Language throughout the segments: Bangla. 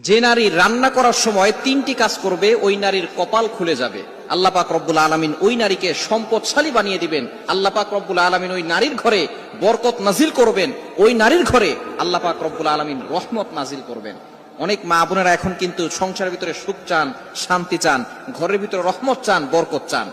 যে নারী রান্না করার সময় তিনটি কাজ করবে ওই নারীর কপাল খুলে যাবে। আল্লাহ পাক রব্বুল আলামিন ওই নারীকে সম্পদশালী বানিয়ে দিবেন। আল্লাহ পাক রব্বুল আলামিন ওই নারীর ঘরে বরকত নাজিল করবেন। ওই নারীর ঘরে আল্লাহ পাক রব্বুল আলামিন রহমত নাজিল করবেন। অনেক মা বোনেরা এখন কিন্তু সংসারের ভিতরে সুখ চান, শান্তি চান, ঘরের ভিতরে রহমত চান, বরকত চান।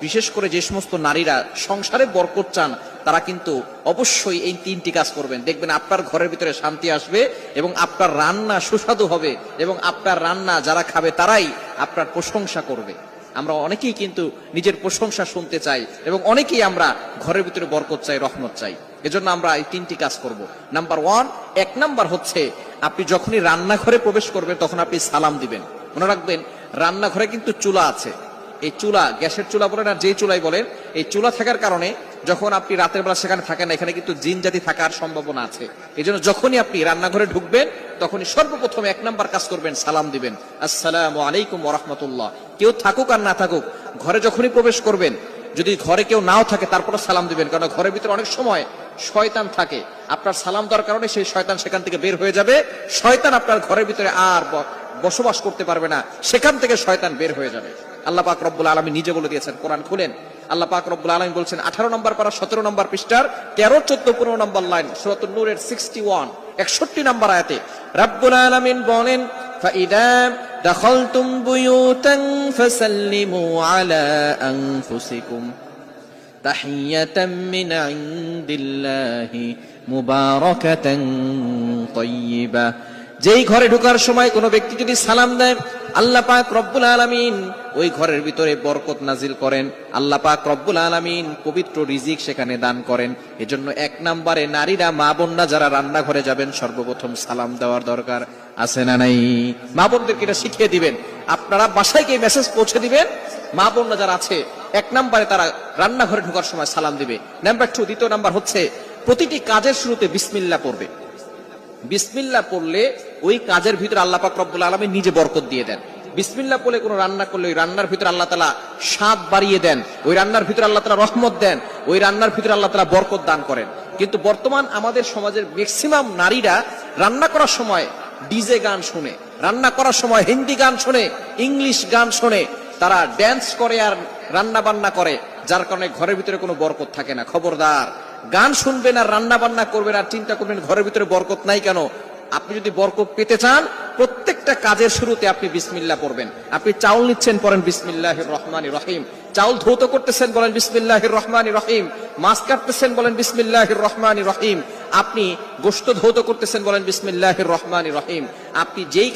বিশেষ করে যে সমস্ত নারীরা সংসারে বরকত চান তারা কিন্তু অবশ্যই এই তিনটি কাজ করবেন। দেখবেন আপনার ঘরের ভিতরে শান্তি আসবে এবং আপনার রান্না সুস্বাদু হবে এবং আপনার রান্না যারা খাবে তারাই আপনার প্রশংসা করবে। আমরা অনেকেই কিন্তু নিজের প্রশংসা শুনতে চাই এবং অনেকেই আমরা ঘরের ভিতরে বরকত চাই, রহমত চাই। এজন্য আমরা এই তিনটি কাজ করব। নাম্বার ওয়ান, এক নাম্বার হচ্ছে আপনি যখনই রান্নাঘরে প্রবেশ করবেন তখন আপনি সালাম দিবেন। মনে রাখবেন রান্নাঘরে কিন্তু চুলা আছে। এই চুলা, গ্যাসের চুলা বলেন আর যেই চুলাই বলেন, এই চুলা থাকার কারণে যখন আপনি রাতের বেলা সেখানে থাকেন না, এখানে কিন্তু জিন জাতি থাকার সম্ভাবনা আছে। এই জন্য যখনই আপনি রান্নাঘরে ঢুকবেন তখনই সর্বপ্রথম এক নাম্বার কাজ করবেন, সালাম দিবেন, আসসালামু আলাইকুম ওয়া রাহমাতুল্লাহ। কেউ থাকুক আর না থাকুক, ঘরে যখনই প্রবেশ করবেন, যদি ঘরে কেউ নাও থাকে তারপরে সালাম দিবেন, কারণ ঘরের ভিতরে অনেক সময় শয়তান থাকে। আপনার সালাম দেওয়ার কারণে সেই শয়তান সেখান থেকে বের হয়ে যাবে। শয়তান আপনার ঘরের ভিতরে আর বসবাস করতে পারবে না, সেখান থেকে শয়তান বের হয়ে যাবে। আল্লাহ পাক রব্বুল আলামিন নিজে বলে দিয়েছেন, কোরআন খুলেন, আল্লাহ পাক রব্বুল আলামিন বলছেন 18 নম্বর পারা 17 নম্বর পৃষ্ঠার 13, 14, 15 নম্বর লাইন, সূরাতুন নূরের 61 নম্বর আয়াতে রব্বুল আলামিন বলেন, ফাইদা দাখালতুম বুয়ুতান ফাসাল্লিমু আলা আনফুসিকুম তাহিয়াতাম মিন ইনদিল্লাহি মুবারাকাতান তাইয়্যিবা। যেই ঘরে ঢোকার সময় কোনো ব্যক্তি যদি সালাম দেয়, আল্লাহ পাক রব্বুল আলামিন ওই ঘরের ভিতরে বরকত নাজিল করেন। আল্লাহ পাক রব্বুল আলামিন পবিত্র রিজিক সেখানে দান করেন। এজন্য এক নম্বরে নারীরা, মা বোনরা যারা রান্নাঘরে যাবেন সর্বপ্রথম সালাম দেওয়ার দরকার আছে না নাই? মা বোনদেরকে এটা শিখিয়ে দিবেন। আপনারা বাসায় গিয়ে মেসেজ পৌঁছে দিবেন, মা বোনরা যারা আছে এক নম্বরে তারা রান্নাঘরে ঢোকার সময় সালাম দিবে। নাম্বার 2, দ্বিতীয় নাম্বার হচ্ছে প্রতিটি কাজের শুরুতে বিসমিল্লাহ পড়বে। বিসমিল্লাহ পড়লে ওই কাজের ভিতরে আল্লাহ পাক রব্বুল আলামিন নিজে বরকত দিয়ে দেন। বিসমিল্লাহ পড়লে কোনো রান্না করলে ওই রান্নার ভিতরে আল্লাহ তাআলা স্বাদ বাড়িয়ে দেন, ওই রান্নার ভিতরে আল্লাহ তাআলা রহমত দেন, ওই রান্নার ভিতরে আল্লাহ তাআলা বরকত দান করেন। কিন্তু বর্তমান আমাদের সমাজের ম্যাক্সিমাম নারীরা রান্না করার সময় ডিজে গান শুনে, রান্না করার সময় হিন্দি গান শুনে, ইংলিশ গান শুনে, তারা ড্যান্স করে আর রান্না বান্না করে, যার কারণে ঘরের ভিতরে কোনো বরকত থাকে না। খবরদার, গান শুনবেন আর রান্না বান্না করবেন আর চিন্তা করবেন ঘরের ভিতরে বরকত নাই কেন। আপনি যদি বরকত পেতে চান, প্রত্যেকটা কাজের শুরুতে আপনি বিসমিল্লাহ পড়বেন। আপনি চাউল নিচ্ছেন, পড়েন বিসমিল্লাহির রহমানির রহিম। চাউল ধৌত করতেছেন, বলেন বিসমিল্লাহির রহমানির রহিম। মাছ কাটতেছেন, বলেন বিসমিল্লাহির রহমানির রহিম। আপনি গোশত ধৌত করতেছেন, বলেন বিসমিল্লাহির রহমানির রহিম। আপনি যেই